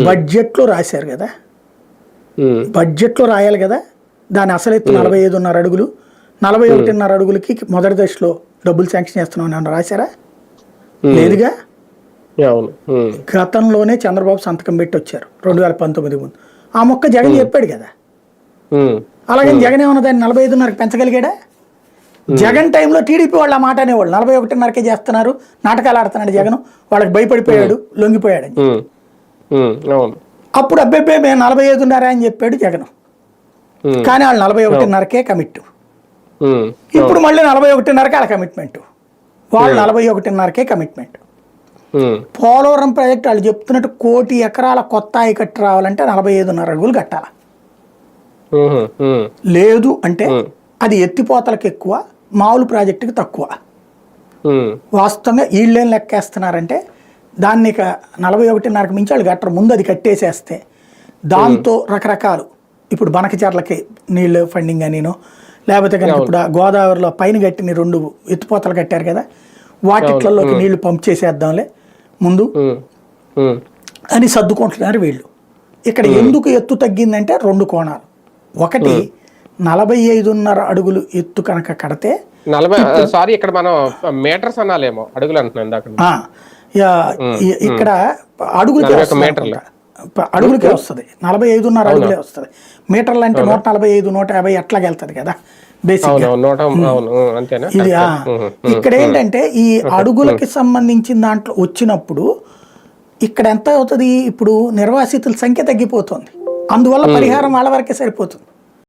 బడ్జెట్లో రాశారు కదా, బడ్జెట్లో రాయాలి కదా. దాని అసలు ఎత్తు 45.5 అడుగులు, 41.5 అడుగులకి మొదటి దశలో డబ్బులు శాంక్షన్ చేస్తున్నాం అని రాశారా? లేదుగా. గతంలోనే చంద్రబాబు సంతకం పెట్టి వచ్చారు 2019 ముందు. ఆ మొక్క జగన్ చెప్పాడు కదా. అలాగే జగన్ ఏమన్నా దాన్ని 45.5కి పెంచగలిగాడా? జగన్ టైంలో టీడీపీ వాళ్ళు ఆ మాట అనేవాళ్ళు 41.5కే చేస్తున్నారు, నాటకాలు ఆడుతున్నాడు జగన్, వాళ్ళకి భయపడిపోయాడు, లొంగిపోయాడు అని. అప్పుడు అబ్బాయి మేము 45.5 అని చెప్పాడు జగన్, కానీ వాళ్ళు 41.5కే కమిట్. ఇప్పుడు మళ్ళీ 41.5కి వాళ్ళ కమిట్మెంట్, వాళ్ళు 41.5కే కమిట్మెంట్. పోలవరం ప్రాజెక్ట్ వాళ్ళు చెప్తున్నట్టు 1 కోటి ఎకరాల కొత్త ఆయకట్టు రావాలంటే 45.5 అడుగులు కట్టాల. లేదు అంటే అది ఎత్తిపోతలకు ఎక్కువ, మామూలు ప్రాజెక్టుకి తక్కువ. వాస్తవంగా వీళ్ళేం లెక్కేస్తున్నారంటే దాన్ని ఇక 41.5కి మించి వాళ్ళు కట్టరు, ముందు అది కట్టేసేస్తే దాంతో రకరకాలు ఇప్పుడు బనకచర్లకి నీళ్ళు ఫండింగ్ అనినో, లేకపోతే కనుక ఇప్పుడు గోదావరిలో పైన కట్టిన 2 ఎత్తిపోతలు కట్టారు కదా, వాటిట్లలోకి నీళ్లు పంప్ చేసేద్దాంలే ముందు అని సర్దుకుంటున్నారు వీళ్ళు. ఇక్కడ ఎందుకు ఎత్తు తగ్గిందంటే 2 కోణాలు. ఒకటి 45.5 అడుగులు ఎత్తు కనుక కడితే ఇక్కడ మనం మీటర్స్ అనాలేమో, అడుగులు అంటున్నాం. ఇక్కడ అడుగులకే వస్తుంది, 45.5 అడుగులే వస్తుంది. మీటర్లు అంటే 145, 150 అట్లాగే వెళ్తుంది కదా బేసిక్. ఇది ఇక్కడ ఏంటంటే ఈ అడుగులకి సంబంధించిన దాంట్లో వచ్చినప్పుడు ఇక్కడ ఎంత అవుతుంది, ఇప్పుడు నిర్వాసితుల సంఖ్య తగ్గిపోతుంది, అందువల్ల పరిహారం వాళ్ళ వరకే సరిపోతుంది.